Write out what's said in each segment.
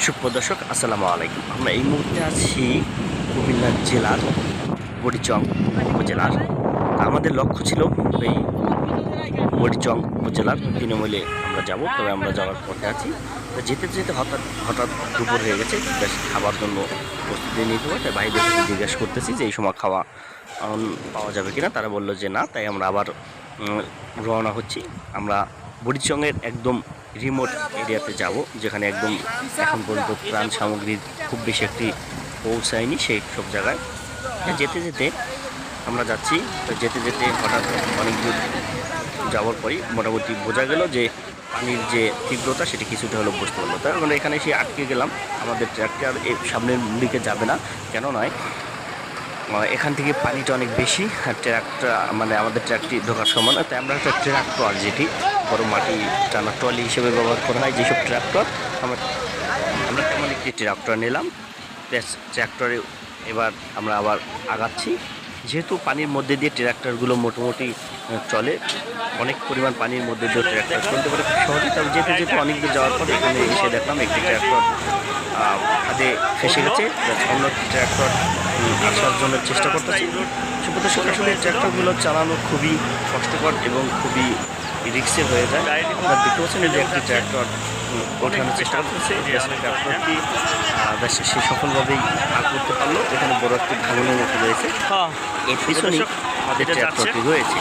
সুপ্রদর্শক আসসালামু আলাইকুম। আমরা এই মুহূর্তে আছি কুমিল্লা জেলার বড়িচং উপজেলার। আমাদের লক্ষ্য ছিল এই বড়িচং উপজেলার তৃণমূলে আমরা যাব, তবে আমরা যাওয়ার পথে আছি। তো যেতে যেতে হঠাৎ হঠাৎ দুপুর হয়ে গেছে, বেশ খাবার জন্য প্রস্তুতি নিতে হবে। তাই ভাইদের কাছে জিজ্ঞাসা করতেছি যে এই সময় খাওয়া পাওয়া যাবে কিনা। তারা বললো যে না, তাই আমরা আবার রওনা হচ্ছি। আমরা বড়িচংয়ের একদম রিমোট এরিয়াতে যাব, যেখানে একদম এখন পর্যন্ত ত্রাণ সামগ্রীর খুব বেশি একটি পৌঁছায়নি সেই সব জায়গায়। যেতে যেতে আমরা যাচ্ছি। তো যেতে যেতে হঠাৎ অনেক দূর যাওয়ার পরই মোটামুটি বোঝা গেল যে পানির যে তীব্রতা সেটি কিছুটা হলেও বুঝতে পারলো। তাই আমরা এখানে এসে আটকে গেলাম। আমাদের ট্র্যাকটার সামনের দিকে যাবে না, কেন নয়, এখান থেকে পানিটা অনেক বেশি, আর ট্র্যাকটা মানে আমাদের ট্র্যাকটি ঢোকার সময় না। তাই আমরা একটা ট্র্যাক্টর, যেটি বড় মাটি টানা ট্রলি হিসেবে ব্যবহার করা হয় যেসব ট্র্যাক্টর, আমরা তেমন একটি ট্র্যাক্টর নিলাম। ট্র্যাক্টরে এবার আমরা আবার আগাচ্ছি। যেহেতু পানির মধ্যে দিয়ে ট্র্যাক্টরগুলো মোটামুটি চলে, অনেক পরিমাণ পানির মধ্যে দিয়ে ট্র্যাক্টর চলতে পারে খুব সহজে। তবে যেতে যেতে অনেক দূর যাওয়ার পরে এখানে এসে দেখলাম একটি ট্র্যাক্টর খাদে ফেসে গেছে। অন্য ট্র্যাক্টর আসার জন্য চেষ্টা করতেছি। সুপ্রদর্শক, আসলে ট্র্যাক্টরগুলো চালানো খুবই কষ্টকর এবং খুবই রিক্সের হয়ে যায়। আপনার দেখতে পাচ্ছেন যে একটি ট্র্যাক্টর ওঠানোর চেষ্টা করতেছে। ট্র্যাক্টরটি সে সফলভাবেই পার করতে পারলো। এখানে বড় একটি ভাঙনের মতো রয়েছে, এর পিছনে আমাদের ট্র্যাক্টরটি রয়েছে।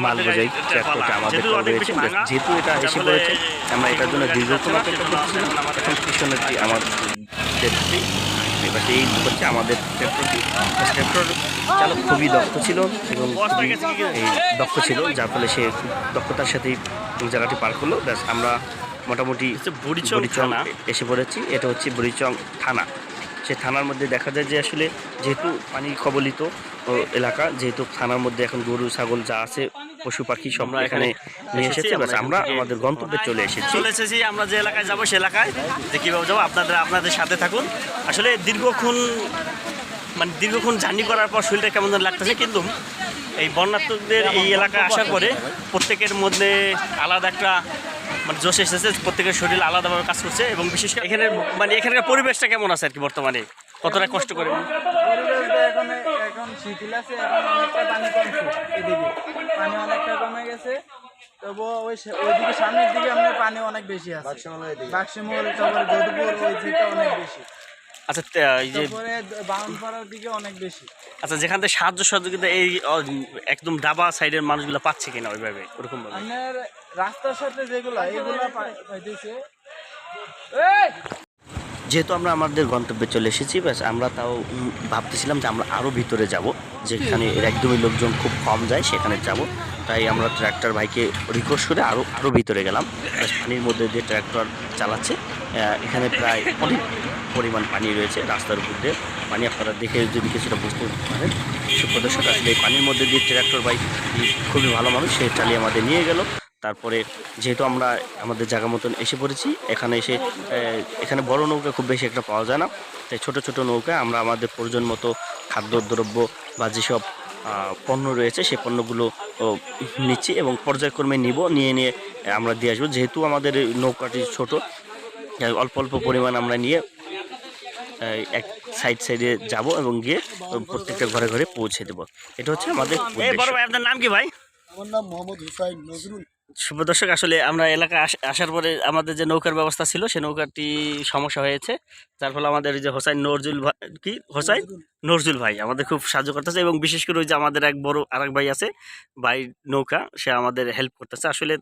মাল বোঝাই ট্র্যাক্টরটি আমাদের রয়েছে। যেহেতু এটা এসে পড়েছে, আমরা এটার জন্য দীর্ঘক্ষণ অপেক্ষা করতেছিলাম। এখন পিছনেরটি আমাদের এবার এই হচ্ছে আমাদের ট্র্যাক্টরটি। ট্র্যাক্টর চালক খুবই দক্ষ ছিল এবং খুবই দক্ষ ছিল, যার ফলে সে খুব দক্ষতার সাথেই জায়গাটি পার করলো। ব্যাস আমরা মোটামুটি বড়িচং এসে পড়েছি। এটা হচ্ছে বড়িচং থানা। সে থানার মধ্যে দেখা যায় যে আসলে যেহেতু পানি কবলিত এলাকা, যেহেতু থানার মধ্যে এখন গরু ছাগল যা আছে পশু পাখি সব এখানে নিয়ে এসেছে। আমরা আমাদের গন্তব্যে চলে এসেছি। আমরা যে এলাকায় যাবো সে এলাকায় যে কীভাবে যাবো আপনাদের সাথে থাকুন। আসলে দীর্ঘক্ষণ জার্নি করার পর শরীরটা কেমন লাগতেছে, কিন্তু এই বন্যার্থদের এই এলাকায় আসার পরে প্রত্যেকের মধ্যে আলাদা একটা জোশ এসেছে। প্রত্যেকের শরীর আলাদাভাবে কাজ করছে এবং বিশেষ করে এখানকার পরিবেশটা কেমন আছে আর কি, বর্তমানে কতটা কষ্ট করে এখন শীতল আছে, এখন অনেকটা পানি কমছে, এদিকে পানি অনেকটা কমে গেছে। তবুও ওইদিকে সামনের দিকে আমাদের পানি অনেক বেশি আছে। বাক্সিমল, তারপরে যদুপুর, ওই দিকটা অনেক বেশি। আচ্ছা, এই যে বাউনপাড়ার দিকে অনেক বেশি। আচ্ছা, যেখান থেকে সাহায্য সহযোগিতা এই একদম ডাবা সাইডের মানুষগুলো পাচ্ছে কিনা ওইভাবে, ওরকম আপনার রাস্তার সাথে যেগুলো পাইতেছে। যেহেতু আমরা আমাদের গন্তব্যে চলে এসেছি, ব্যাস আমরা তাও ভাবতেছিলাম যে আমরা আরও ভিতরে যাব, যেখানে একদমই লোকজন খুব কম যায় সেখানে যাব। তাই আমরা ট্র্যাক্টর ভাইকে রিকোয়েস্ট করে আরও ভিতরে গেলাম। পানির মধ্যে দিয়ে ট্র্যাক্টর চালাচ্ছে। এখানে প্রায় অনেক পরিমাণ পানি রয়েছে রাস্তার উপর দিয়ে। পানি আপনারা দেখে যদি কিছুটা বুঝতে পারেন। সুপ্রদর্শক, আসলে এই পানির মধ্যে দিয়ে ট্র্যাক্টর ভাই খুবই ভালো মানুষ, সে চালিয়ে আমাদের নিয়ে গেল। তারপরে যেহেতু আমরা আমাদের জায়গা মতন এসে পড়েছি, এখানে বড় নৌকা খুব বেশি একটা পাওয়া যায় না। তাই ছোট ছোট নৌকা আমরা আমাদের প্রয়োজন মতো খাদ্যদ্রব্য বা যেসব পণ্য রয়েছে সেই পণ্যগুলো নিচ্ছি এবং পর্যায়ক্রমে নিয়ে আমরা দিয়ে আসবো। যেহেতু আমাদের নৌকাটি ছোট, অল্প অল্প পরিমাণ আমরা নিয়ে এক সাইডে যাব এবং গিয়ে প্রত্যেকটা ঘরে ঘরে পৌঁছে দেবো। এটা হচ্ছে আমাদের উদ্দেশ্য। আপনার নাম কি ভাই? আমার নাম মোহাম্মদ হুসাইন নজরুল। শুভদর্শক, আসলে আমরা এলাকায় আসার পরে আমাদের যে নৌকার ব্যবস্থা ছিল সেই নৌকাটি সমস্যা হয়েছে, যার ফলে আমাদের যে নজরুল ভাই আমাদের খুব সাহায্য করতেছে। এবং বিশেষ করে ওই যে আমাদের আরেক ভাই আছে, ভাই নৌকা, সে আমাদের হেল্প করতেছে। আসলে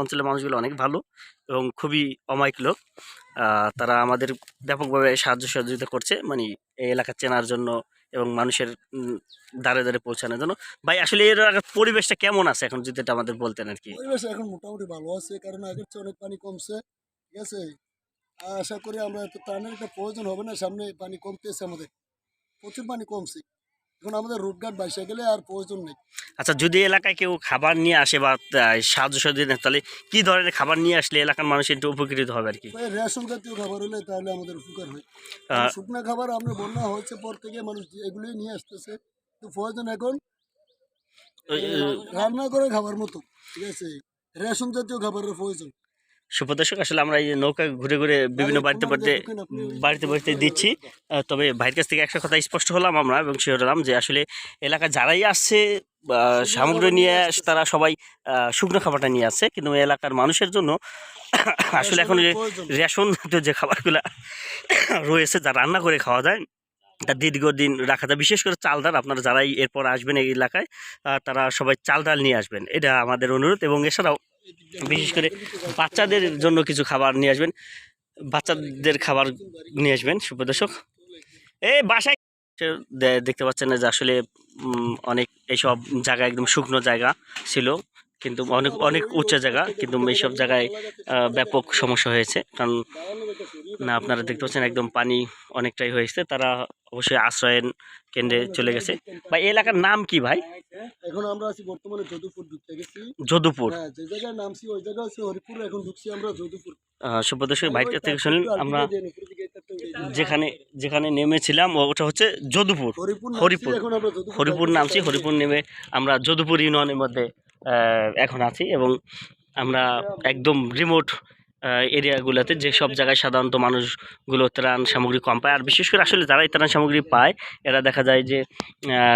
অঞ্চলের মানুষগুলো অনেক ভালো এবং খুবই অমায়িক লোক। তারা আমাদের ব্যাপকভাবে সাহায্য সহযোগিতা করছে, এই এলাকা চেনার জন্য এবং মানুষের দ্বারে দ্বারে পৌঁছানোর জন্য। ভাই, আসলে এর পরিবেশটা কেমন আছে এখন, যদি এটা আমাদের বলতেন আর কি। পরিবেশ এখন মোটামুটি ভালো আছে, কারণ আগের চেয়ে অনেক পানি কমছে। ঠিক আছে, আশা করি আমরা এত ত্রাণের একটা প্রয়োজন হবে না। সামনে পানি কমতেছে, আমাদের প্রচুর পানি কমছে। এখন আমাদের রোডঘাট বাইসা গেলে আর প্রয়োজন নেই। আচ্ছা, যদি এলাকায় কেউ খাবার নিয়ে আসে বা সাহায্য সহযোগিতা, তাহলে কি ধরনের খাবার নিয়ে আসলে এলাকার মানুষ একটু উপকৃত হবে আর কি? রেশন জাতীয় খাবার হলে তাহলে আমাদের উপকার হয়। শুকনো খাবার আমরা বন্যা হয়েছে পর থেকে মানুষ এগুলোই নিয়ে আসতেছে। তো প্রয়োজন এখন রান্না করে খাবার মতো। ঠিক আছে, রেশন জাতীয় খাবারের প্রয়োজন। সুপ্রদর্শক আসলে আমরা এই নৌকা ঘুরে ঘুরে বিভিন্ন বাড়িতে দিচ্ছি। তবে ভাইয়ের কাছ থেকে একটা কথা স্পষ্ট হলাম আমরা এবং শিওর হলাম যে আসলে এলাকা যারাই আসছে সামগ্রী নিয়ে তারা সবাই শুকনো খাবারটা নিয়ে আসছে, কিন্তু এলাকার মানুষের জন্য আসলে এখন যে রেশন যে খাবারগুলো রয়েছে যা রান্না করে খাওয়া যায় তা দীর্ঘদিন রাখা যায়। বিশেষ করে চাল ডাল, আপনারা যারাই এরপর আসবেন এই এলাকায় তারা সবাই চাল ডাল নিয়ে আসবেন, এটা আমাদের অনুরোধ। এবং এছাড়াও বিশেষ করে বাচ্চাদের জন্য কিছু খাবার নিয়ে আসবেন, বাচ্চাদের খাবার নিয়ে আসবেন সুপ্রদর্শক। এই বাসায় দেখতে পাচ্ছেন না যে আসলে অনেক এইসব জায়গা একদম শুকনো জায়গা ছিল, কিন্তু অনেক উঁচু জায়গা, কিন্তু এইসব জায়গায় ব্যাপক সমস্যা হয়েছে। কারণ না আপনারা দেখতে পাচ্ছেন একদম পানি অনেকটাই হয়েছে, তারা অবশ্যই আশ্রয়ন কেন্দ্রে চলে গেছে। ভাই এই এলাকার নাম কি ভাই? এখন আমরা আছি বর্তমানে যদুপুর ঢুকতে গেছি। যদুপুর, হ্যাঁ, যে জায়গায় নামছি ওই জায়গা হচ্ছে হরিপুর, এখন ঢুকছি আমরা যদুপুর। সুপ্রদর্শক বাইকটা থেকে শুনলেন আমরা যেখানে নেমেছিলাম ওটা হচ্ছে যদুপুর, হরিপুর নামছি। হরিপুর নেমে আমরা যদুপুর ইউনিয়নের মধ্যে এখন আছি এবং আমরা একদম রিমোট এরিয়াগুলোতে, যে সব জায়গায় সাধারণত মানুষগুলো ত্রাণ সামগ্রী কম পায়। আর বিশেষ করে আসলে যারা এই ত্রাণ সামগ্রী পায় এরা দেখা যায় যে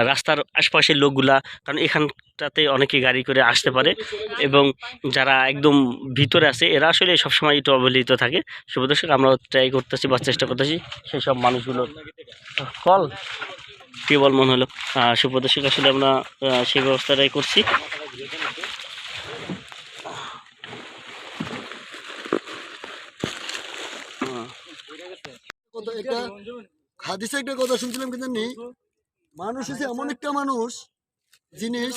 রাস্তার আশপাশের লোকগুলা, কারণ এখানটাতে অনেকে গাড়ি করে আসতে পারে এবং যারা একদম ভিতরে আছে এরা আসলে সবসময় একটু অবহেলিত থাকে। সুপ্রদর্শক আমরা ট্রাই করতেছি বা চেষ্টা করতেছি সেই সব মানুষগুলো কল কেবল মনে হলো সুপ্রদর্শক আসলে আমরা সেই ব্যবস্থাটাই করছি। হাদিসে একটা কথা শুনছিলাম কি জানি, মানুষ হচ্ছে এমন একটা মানুষ জিনিস,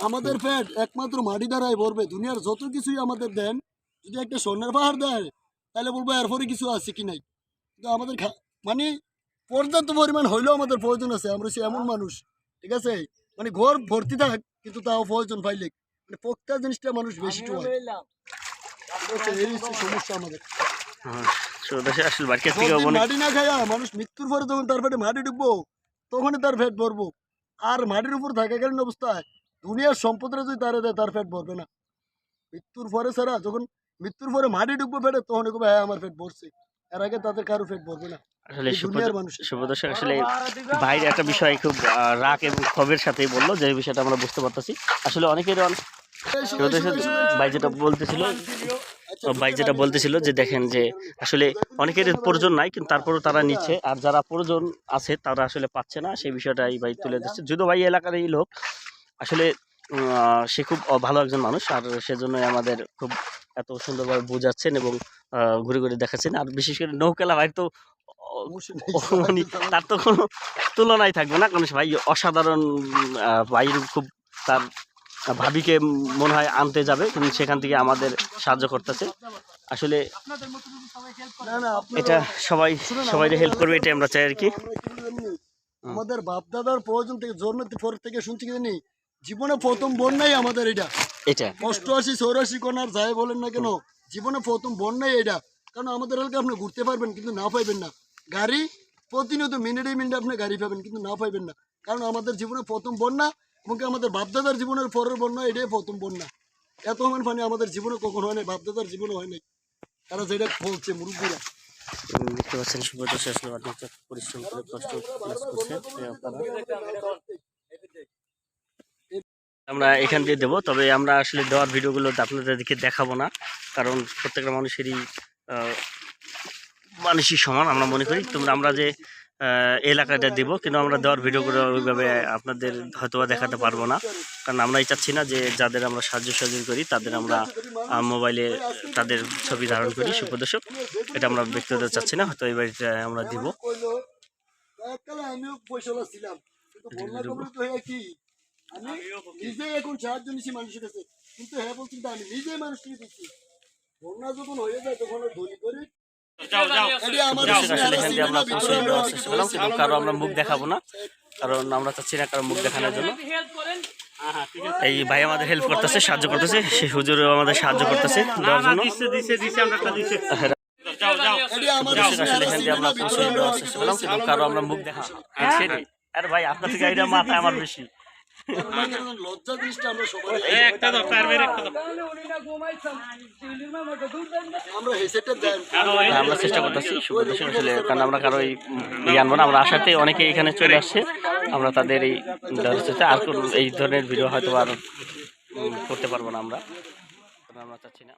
আমাদের পেট একমাত্র মাটি দ্বারাই ভরবে। দুনিয়ার যত কিছুই আমাদের দেন, যদি একটা স্বর্ণের পাহাড় দেয় তাহলে বলবো এরপরে কিছু আছে কি নাই। কিন্তু আমাদের মানে পর্যাপ্ত পরিমাণ হইলেও আমাদের প্রয়োজন আছে। আমরা হচ্ছে এমন মানুষ, ঠিক আছে, মানে ঘর ভর্তি থাক কিন্তু তাও প্রয়োজন পাইলে, মানে পোক্তা জিনিসটা মানুষ বেশি হয়। এই হচ্ছে সমস্যা আমাদের। মাটি না খায়া মানুষ মৃত্যুর পরে যখন তার পেটে মাটি ঢুকবো তখনই তার পেট ভরবো। আর মাটির উপর থাকাকালীন অবস্থায় দুনিয়ার সম্পদটা যদি তারা দেয় তার পেট ভরবে না। মৃত্যুর পরে ছাড়া যখন মৃত্যুর পরে মাটি ঢুকবো পেটে তখন বলবে হ্যাঁ আমার পেট ভরছে, এর আগে তাদের কারো পেট ভরবে না। আসলে সুপ্রদর্শক আসলে বাইরে একটা বিষয় খুব রাগ এবং ক্ষোভের সাথেই বললো, যে বিষয়টা আমরা বুঝতে পারতেছি। আসলে অনেকের ভাই যেটা বলতেছিল যে দেখেন যে আসলে অনেকের প্রয়োজন নাই, কিন্তু তারপরও তারা নিচ্ছে, আর যারা প্রয়োজন আছে তারা আসলে পাচ্ছে না, সেই বিষয়টাই ভাই তুলে দিচ্ছে। যদিও ভাই এলাকার এই লোক আসলে সে খুব ভালো একজন মানুষ, আর সেজন্যই আমাদের খুব এত সুন্দরভাবে বোঝাচ্ছেন এবং ঘুরে ঘুরে দেখাচ্ছেন। আর বিশেষ করে নৌকেলা ভাই তো মানে তার তো কোনো তুলনাই থাকবে না, কারণ ভাই অসাধারণ। ভাইয়ের খুব তার ভাবিকে মনে হয় আনতে যাবে, কিন্তু সেখান থেকে আমাদের সাহায্য করতেছে। আসলে এটা সবাই হেল্প করবে, এটাই আমরা চাই আর কি। আমাদের বাপ দাদার প্রয়োজন থেকে জন্মের পর থেকে শুনছি কি জানি, জীবনে প্রথম বন্যাই আমাদের এটা 88-84 কোনার যাই বলেন না কেন, জীবনে প্রথম বন্যাই এটা। কারণ আমাদের এলাকায় আপনি ঘুরতে পারবেন কিন্তু না পাইবেন না গাড়ি, প্রতিনিয়ত মিনিটে আপনি গাড়ি পাবেন কিন্তু না পাইবেন না। কারণ আমাদের জীবনে প্রথম বন্যা, এমনকি আমাদের বাপদাদার জীবনের পরের বন্যা এটাই প্রথম বন্যা। এত পানি আমাদের জীবনে কখনো হয় নাই, বাপদাদার জীবনে হয় নাই। তারা যেটা বলছে মুরব্বীরা। দেখতে পাচ্ছেন পরিশ্রম করে কষ্ট করছে আমরা এখান দিয়ে দেবো। তবে আমরা আসলে দেওয়ার ভিডিওগুলো আপনাদেরকে দেখাবো না, কারণ প্রত্যেকটা মানুষেরই মানুষই সমান আমরা মনে করি। তোমরা আমরা যে এলাকাটা দিব, কিন্তু আমরা দেওয়ার ভিডিওগুলো ওইভাবে আপনাদের হয়তো দেখাতে পারবো না, কারণ আমরাই চাচ্ছি না যে যাদের আমরা সাহায্য করি তাদের আমরা মোবাইলে তাদের ছবি ধারণ করি। সুপ্রদর্শক এটা আমরা ব্যক্তিগত চাচ্ছি না, হয়তো এই বাড়িতে আমরা দিব। আমি নিজে এখন সাহায্য নিচ্ছি মানুষের কাছে, কিন্তু হ্যাঁ বলছি আমি নিজেই মানুষকে দিচ্ছি। বন্যা যখন হয়ে যায় তখন ধনী করি কারো আমরা মুখ দেখাবো না, কারণ আমরা চাচ্ছি না কারো মুখ দেখানোর জন্য। এই ভাই আমাদের হেল্প করতেছে, সাহায্য করতেছে, সেই হুজুরও আমাদের সাহায্য করতেছে দেওয়ার জন্য। কারো আমরা মুখ দেখা, আরে ভাই আপনার থেকে এটা মাথায় আমার বেশি। লজ্জা জিনিসটা আমরা সবাই আমরা হেসেটে দেন আমরা চেষ্টা করতেছি শুভ দর্শক আসলে, কারণ আমরা কারো আনবো না, আমরা আসাতে অনেকে এখানে চলে আসছে, আমরা তাদের এই আর এই ধরনের ভিডিও হয়তো আর করতে পারবো না আমরা, চাচ্ছি না।